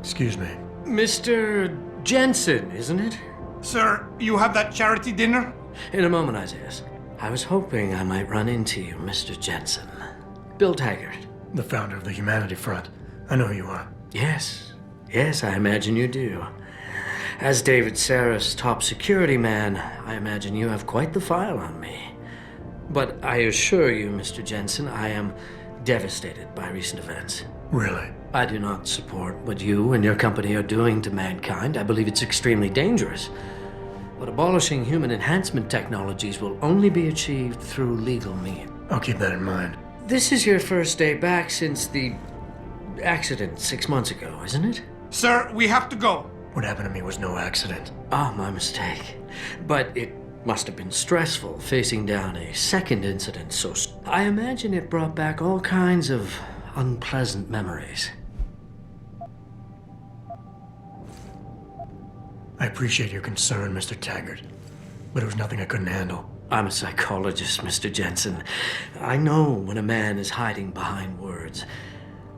Excuse me. Mr. Jensen, isn't it? Sir, you have that charity dinner? In a moment, Isaias. I was hoping I might run into you, Mr. Jensen. Bill Taggart. The founder of the Humanity Front. I know who you are. Yes, I imagine you do. As David Saris' top security man, I imagine you have quite the file on me. But I assure you, Mr. Jensen, I am devastated by recent events. Really? I do not support what you and your company are doing to mankind. I believe it's extremely dangerous. But abolishing human enhancement technologies will only be achieved through legal means. I'll keep that in mind. This is your first day back since the accident 6 months ago, isn't it? Sir, we have to go. What happened to me was no accident. Ah, my mistake. But it must have been stressful facing down a second incident so I imagine it brought back all kinds of unpleasant memories. I appreciate your concern, Mr. Taggart, but it was nothing I couldn't handle. I'm a psychologist, Mr. Jensen. I know when a man is hiding behind words.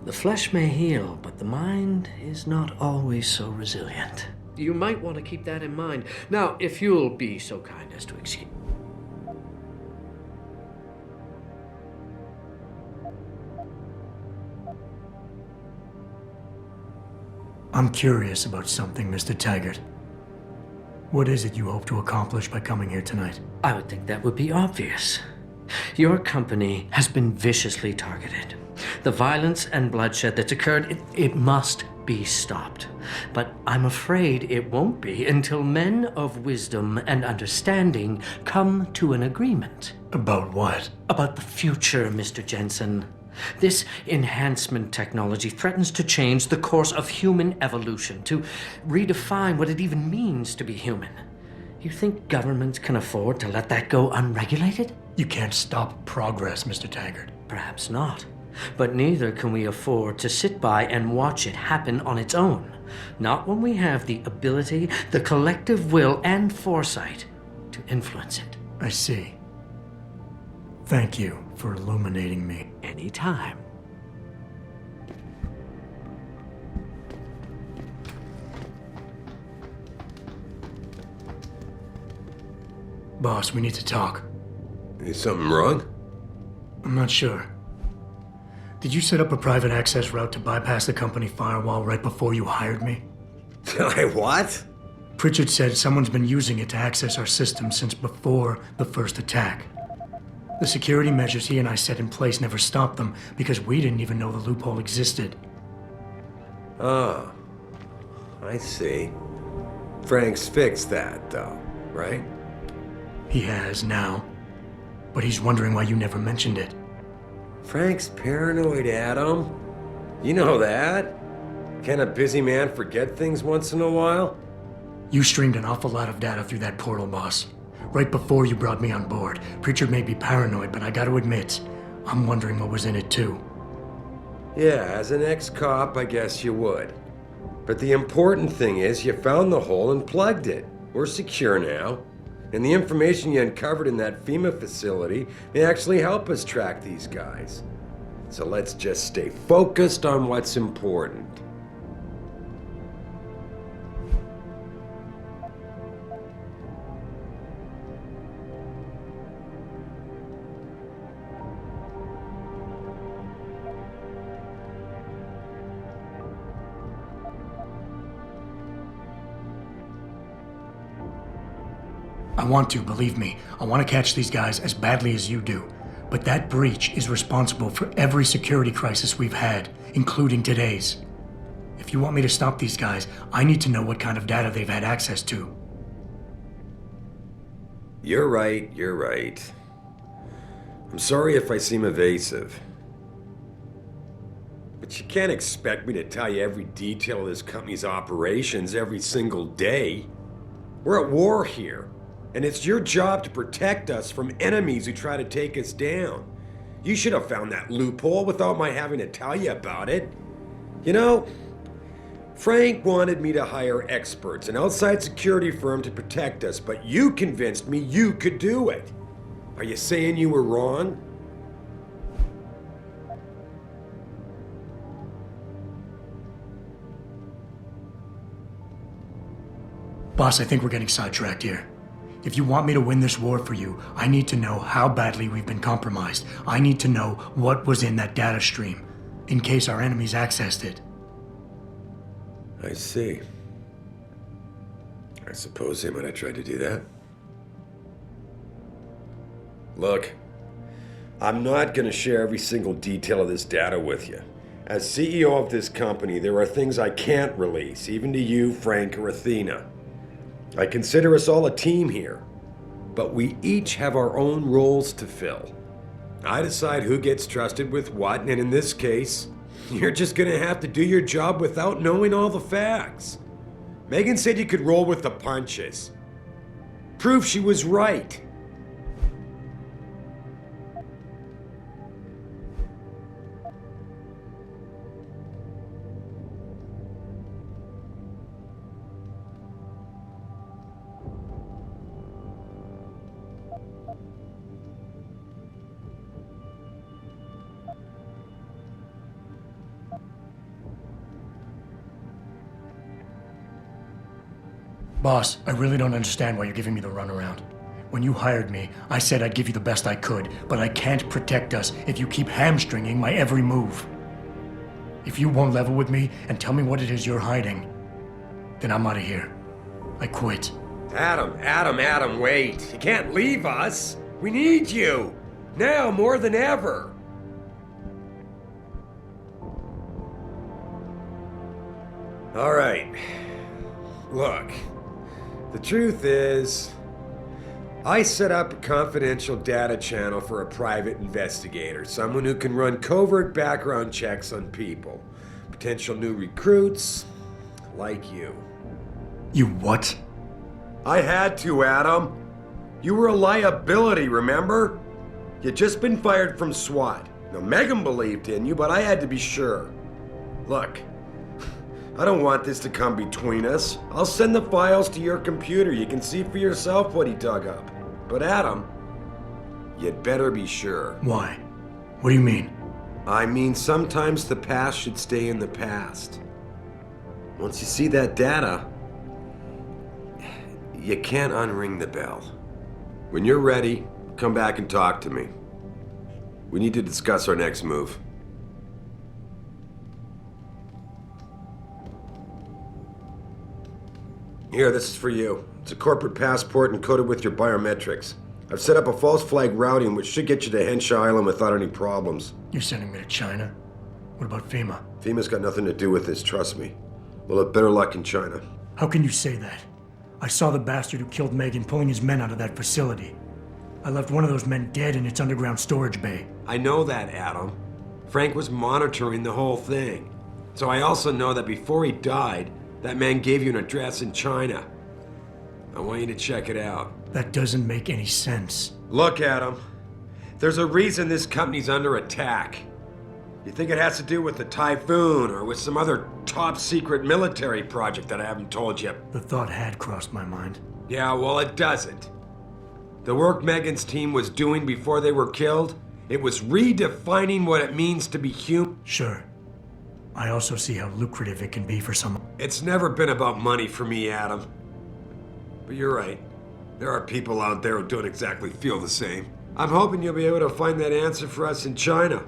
The flesh may heal, but the mind is not always so resilient. You might want to keep that in mind. Now, if you'll be so kind as to excuse... I'm curious about something, Mr. Taggart. What is it you hope to accomplish by coming here tonight? I would think that would be obvious. Your company has been viciously targeted. The violence and bloodshed that's occurred, it must be stopped. But I'm afraid it won't be until men of wisdom and understanding come to an agreement. About what? About the future, Mr. Jensen. This enhancement technology threatens to change the course of human evolution, to redefine what it even means to be human. You think governments can afford to let that go unregulated? You can't stop progress, Mr. Taggart. Perhaps not. But neither can we afford to sit by and watch it happen on its own. Not when we have the ability, the collective will, and foresight to influence it. I see. Thank you for illuminating me. Anytime. Boss, we need to talk. Is something wrong? I'm not sure. Did you set up a private access route to bypass the company firewall right before you hired me? What? Pritchard said someone's been using it to access our system since before the first attack. The security measures he and I set in place never stopped them because we didn't even know the loophole existed. Oh, I see. Frank's fixed that, though, right? He has now, but he's wondering why you never mentioned it. Frank's paranoid, Adam. You know that. Can a busy man forget things once in a while? You streamed an awful lot of data through that portal, boss. Right before you brought me on board. Pritchard may be paranoid, but I gotta admit, I'm wondering what was in it too. Yeah, as an ex-cop, I guess you would. But the important thing is you found the hole and plugged it. We're secure now. And the information you uncovered in that FEMA facility may actually help us track these guys. So let's just stay focused on what's important. I want to, believe me. I want to catch these guys as badly as you do. But that breach is responsible for every security crisis we've had, including today's. If you want me to stop these guys, I need to know what kind of data they've had access to. You're right. I'm sorry if I seem evasive. But you can't expect me to tell you every detail of this company's operations every single day. We're at war here. And it's your job to protect us from enemies who try to take us down. You should have found that loophole without my having to tell you about it. You know, Frank wanted me to hire experts, an outside security firm to protect us, but you convinced me you could do it. Are you saying you were wrong? Boss, I think we're getting sidetracked here. If you want me to win this war for you, I need to know how badly we've been compromised. I need to know what was in that data stream, in case our enemies accessed it. I see. I suppose they might have tried to do that. Look, I'm not going to share every single detail of this data with you. As CEO of this company, there are things I can't release, even to you, Frank, or Athena. I consider us all a team here, but we each have our own roles to fill. I decide who gets trusted with what, and in this case, you're just going to have to do your job without knowing all the facts. Megan said you could roll with the punches. Prove she was right. Boss, I really don't understand why you're giving me the runaround. When you hired me, I said I'd give you the best I could, but I can't protect us if you keep hamstringing my every move. If you won't level with me and tell me what it is you're hiding, then I'm out of here. I quit. Adam, wait. You can't leave us. We need you. Now more than ever. All right. Look, the truth is, I set up a confidential data channel for a private investigator, someone who can run covert background checks on people, potential new recruits, like you. You what? I had to, Adam. You were a liability, remember? You'd just been fired from SWAT. Now, Megan believed in you, but I had to be sure. Look, I don't want this to come between us. I'll send the files to your computer. You can see for yourself what he dug up. But Adam, you'd better be sure. Why? What do you mean? I mean, sometimes the past should stay in the past. Once you see that data, you can't unring the bell. When you're ready, come back and talk to me. We need to discuss our next move. Here, this is for you. It's a corporate passport encoded with your biometrics. I've set up a false flag routing which should get you to Henshaw Island without any problems. You're sending me to China? What about FEMA? FEMA's got nothing to do with this, trust me. We'll have better luck in China. How can you say that? I saw the bastard who killed Megan pulling his men out of that facility. I left one of those men dead in its underground storage bay. I know that, Adam. Frank was monitoring the whole thing. So I also know that before he died, that man gave you an address in China. I want you to check it out. That doesn't make any sense. Look, Adam. There's a reason this company's under attack. You think it has to do with the typhoon or with some other top secret military project that I haven't told you? The thought had crossed my mind. Yeah, well, it doesn't. The work Megan's team was doing before they were killed, it was redefining what it means to be human. Sure. I also see how lucrative it can be for some. It's never been about money for me, Adam. But you're right. There are people out there who don't exactly feel the same. I'm hoping you'll be able to find that answer for us in China.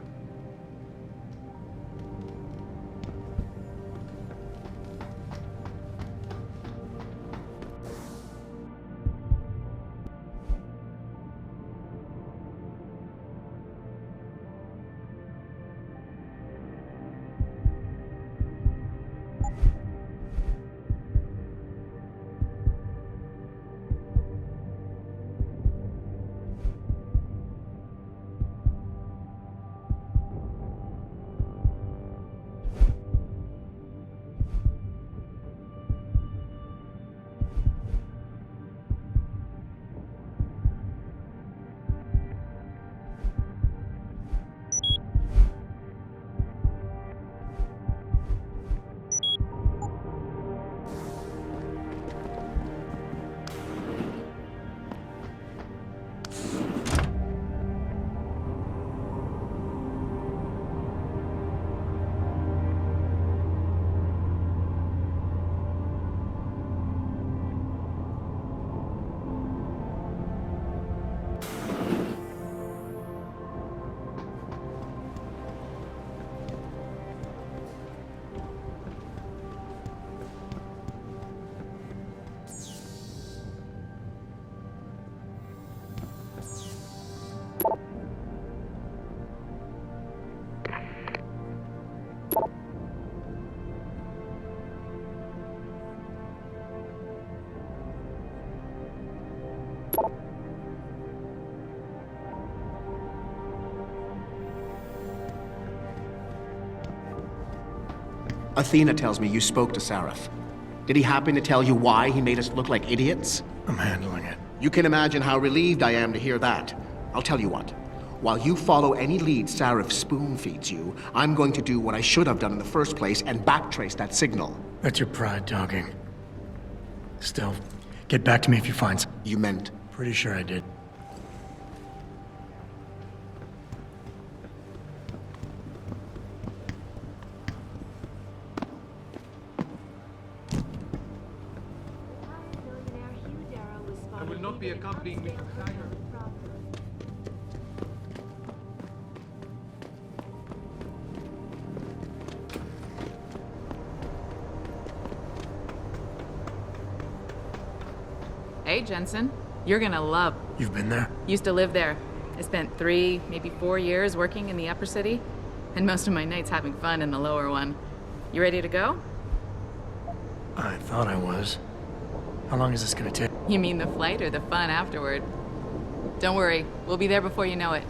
Athena tells me you spoke to Sareth. Did he happen to tell you why he made us look like idiots? I'm handling it. You can imagine how relieved I am to hear that. I'll tell you what. While you follow any lead Sareth spoon-feeds you, I'm going to do what I should have done in the first place and backtrace that signal. That's your pride talking. Still, get back to me if you find some. You meant... Pretty sure I did. I will not be accompanying Mr. Taggart. Hey, Jensen. You're gonna love. You've been there? Used to live there. I spent 3, maybe 4 years working in the upper city, and most of my nights having fun in the lower one. You ready to go? I thought I was. How long is this gonna take? You mean the flight or the fun afterward? Don't worry, we'll be there before you know it.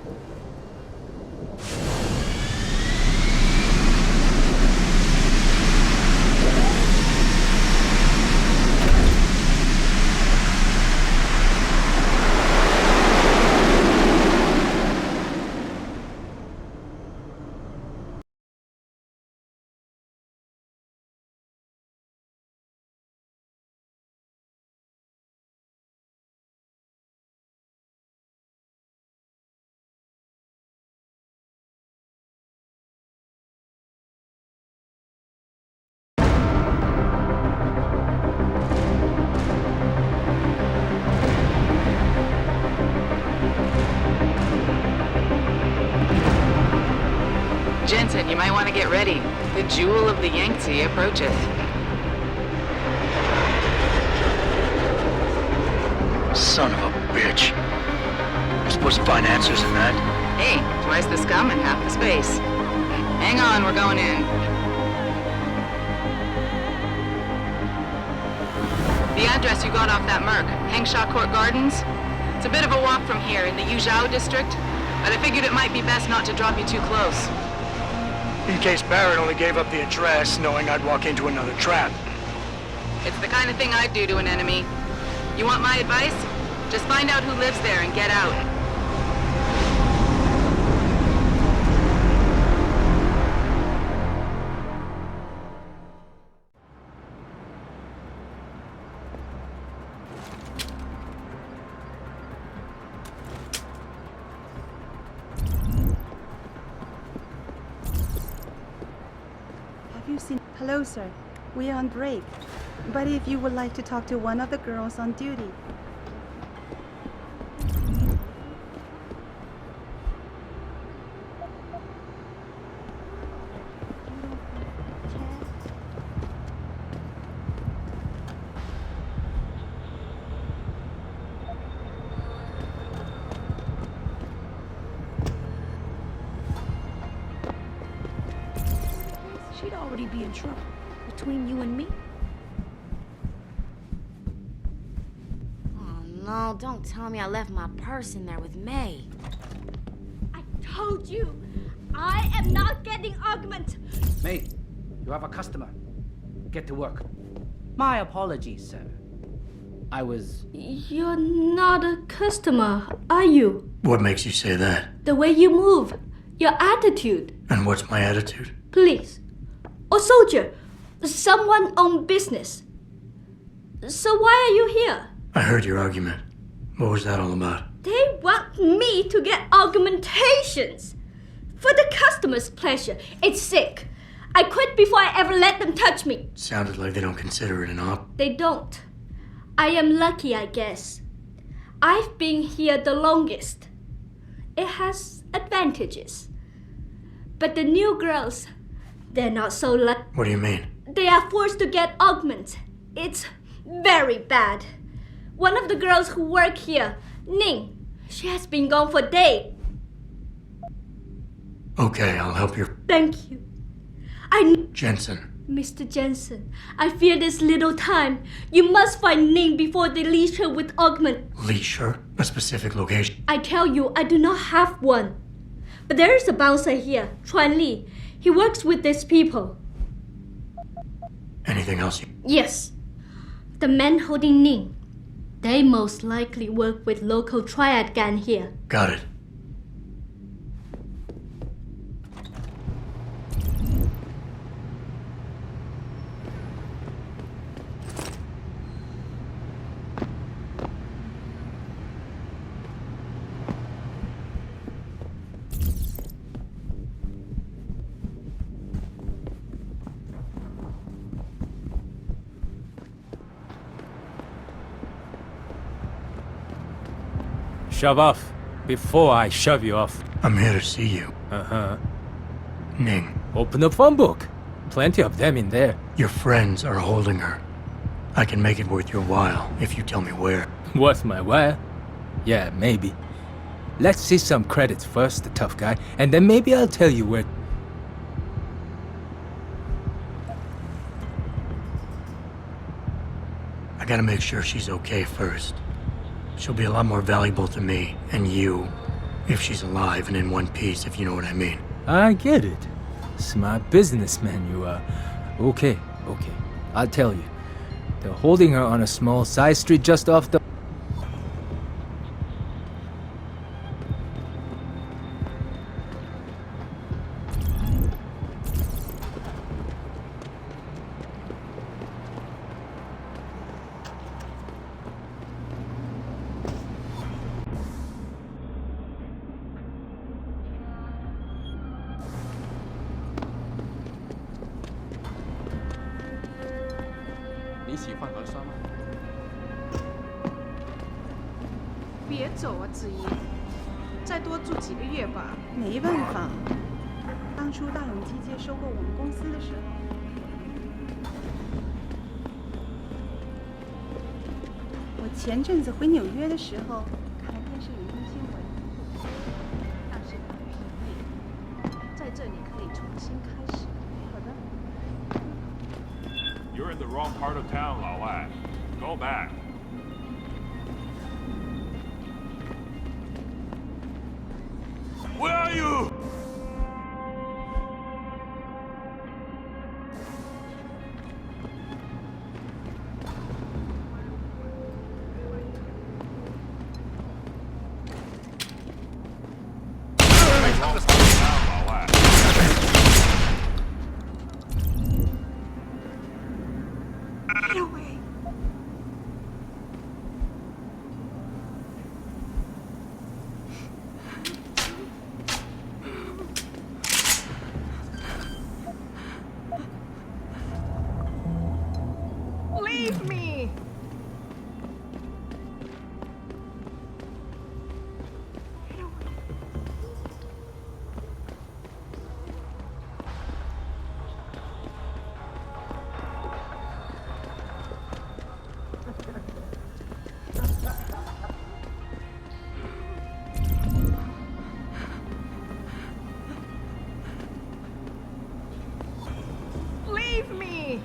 Jensen, you might want to get ready. The jewel of the Yangtze approacheth. Son of a bitch. You're supposed to find answers in that. Hey, twice the scum and half the space. Hang on, we're going in. The address you got off that Merc, Hengshaw Court Gardens. It's a bit of a walk from here in the Yuzhou district, but I figured it might be best not to drop you too close. In case Barrett only gave up the address knowing I'd walk into another trap. It's the kind of thing I'd do to an enemy. You want my advice? Just find out who lives there and get out. Have you seen... Hello, sir. We are on break. But if you would like to talk to one of the girls on duty. She'd already be in trouble. Between you and me? Oh no, don't tell me I left my purse in there with May. I told you! I am not getting argument! May, you have a customer. Get to work. My apologies, sir. I was... You're not a customer, are you? What makes you say that? The way you move, your attitude. And what's my attitude? Police. Or soldier. Someone on business. So why are you here? I heard your argument. What was that all about? They want me to get argumentations. For the customer's pleasure. It's sick. I quit before I ever let them touch me. Sounded like they don't consider it an op. They don't. I am lucky, I guess. I've been here the longest. It has advantages. But the new girls, they're not so lucky. What do you mean? They are forced to get augments. It's very bad. One of the girls who work here, Ning, she has been gone for days. Okay, I'll help you. Thank you. Jensen. Mr. Jensen, I fear there's little time. You must find Ning before they leash her with augment. Leash her? A specific location? I tell you, I do not have one. But there is a bouncer here, Chuan Li. He works with these people. Anything else? Yes. The men holding Ning. They most likely work with local triad gang here. Got it. Shove off before I shove you off. I'm here to see you. Uh-huh. Ning. Open the phone book. Plenty of them in there. Your friends are holding her. I can make it worth your while if you tell me where. Worth my while? Yeah, maybe. Let's see some credits first, the tough guy, and then maybe I'll tell you where... I gotta make sure she's okay first. She'll be a lot more valuable to me and you if she's alive and in one piece, if you know what I mean. I get it. Smart businessman you are. Okay. I'll tell you. They're holding her on a small side street just off the...别走啊，子怡，再多住几个月吧。没办法，当初大永基介收购我们公司的时候，我前阵子回纽约的时候，看了电视有一个新闻，但是很疲惫，在这里可以重新开始。好的。You're in the wrong part of town, 老外. Go back. Where are you? Leave me! Leave me!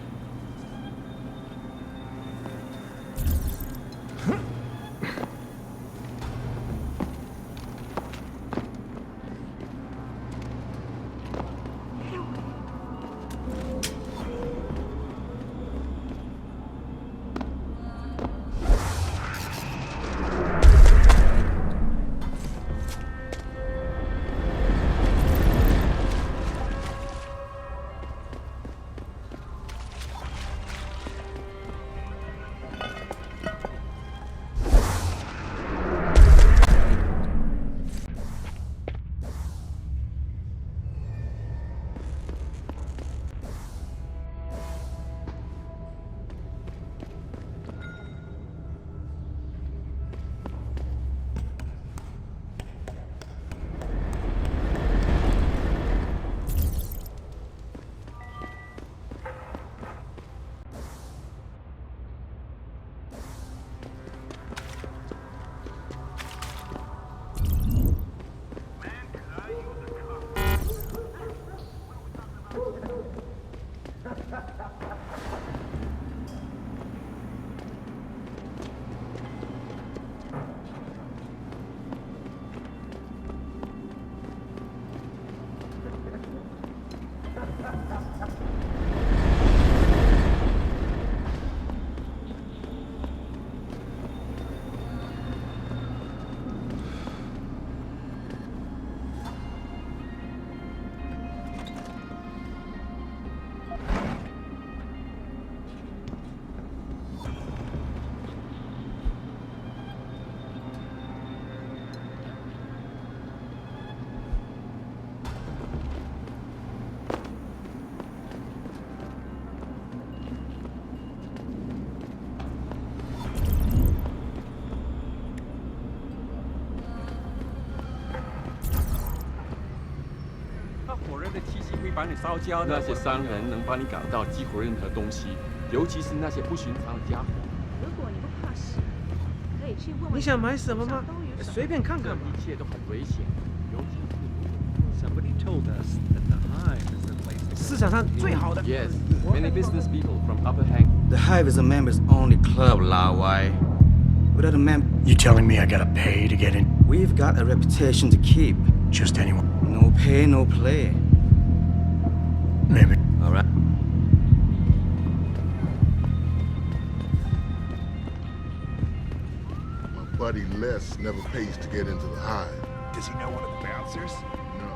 火人的气息会把你烧焦的。那些商人能帮你搞到激活任何东西，尤其是那些不寻常的家伙。如果你不怕死，可以去问问。你想买什么吗？随便看看吧。一切都很危险，尤其是。Somebody told us that the hive is the place. 市场上最好的。Yes, many business people from Upper Hang. The hive is a members-only club, Lao Wai. Without a member. You telling me I gotta pay to get in? We've got a reputation to keep. Just anyone? No pay, no play. Maybe. All right. My buddy Les never pays to get into the hive. Does he know one of the bouncers? No.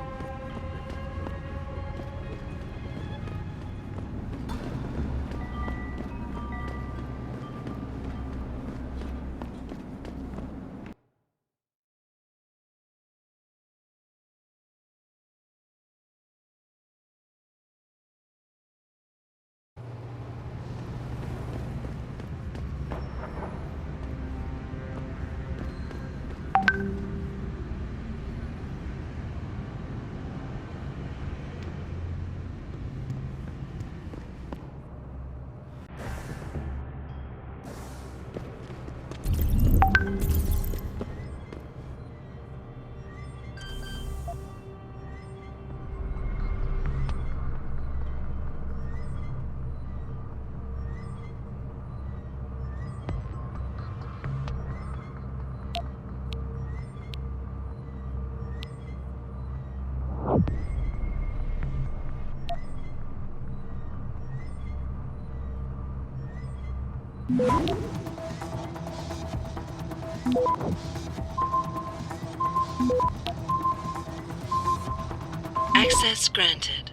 Access granted.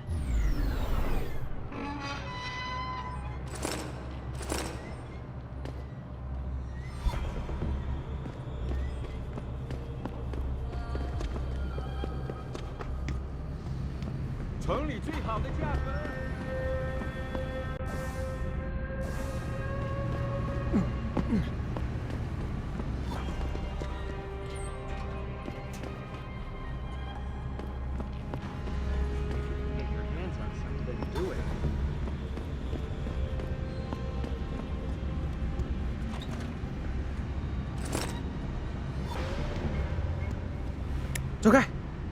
Do it. 走开！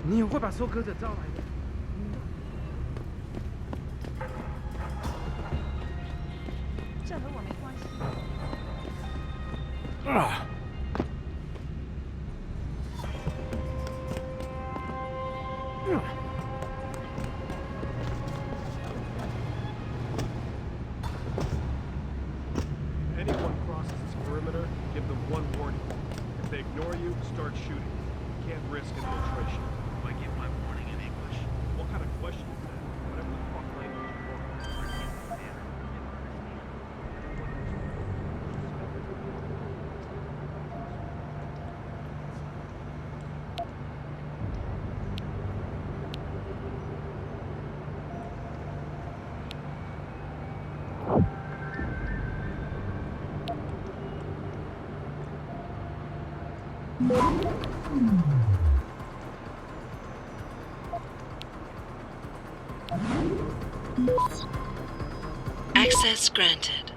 你也会把收割者招来的。这和我没关系。啊！ Anyone crosses this perimeter, give them one warning. If they ignore you, start shooting. You can't risk infiltration. Do I give my warning in English? What kind of question is that? Whatever the fuck language you want. Access granted.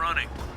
running.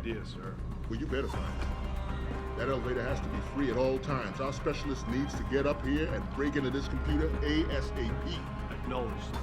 idea, sir. Well, you better find it. That elevator has to be free at all times. Our specialist needs to get up here and break into this computer ASAP. Acknowledged.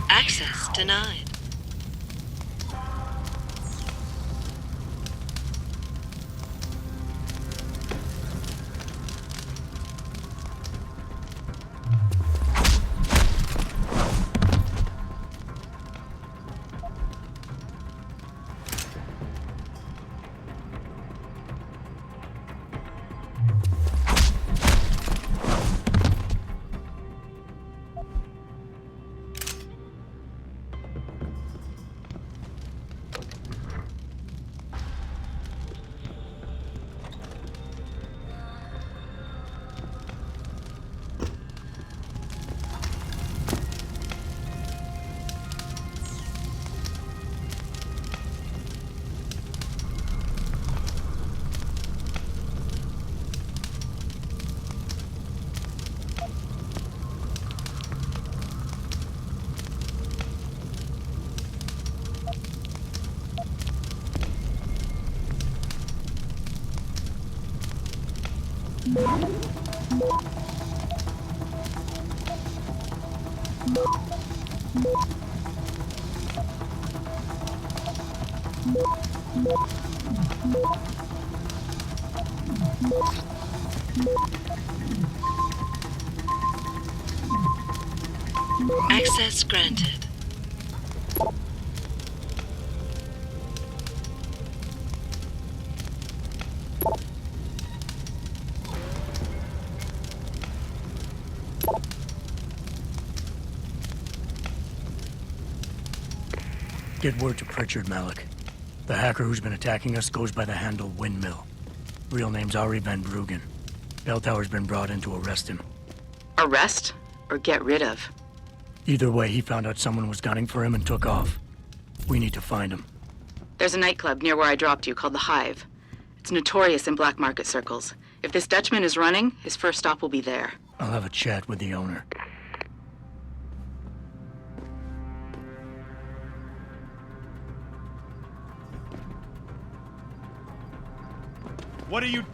Access denied. Access granted. Get word to Pritchard, Malik. The hacker who's been attacking us goes by the handle Windmill. Real name's Ari Van Bruggen. Bell Tower's been brought in to arrest him. Arrest or get rid of? Either way, he found out someone was gunning for him and took off. We need to find him. There's a nightclub near where I dropped you called the Hive. It's notorious in black market circles. If this Dutchman is running, his first stop will be there. I'll have a chat with the owner. What are you...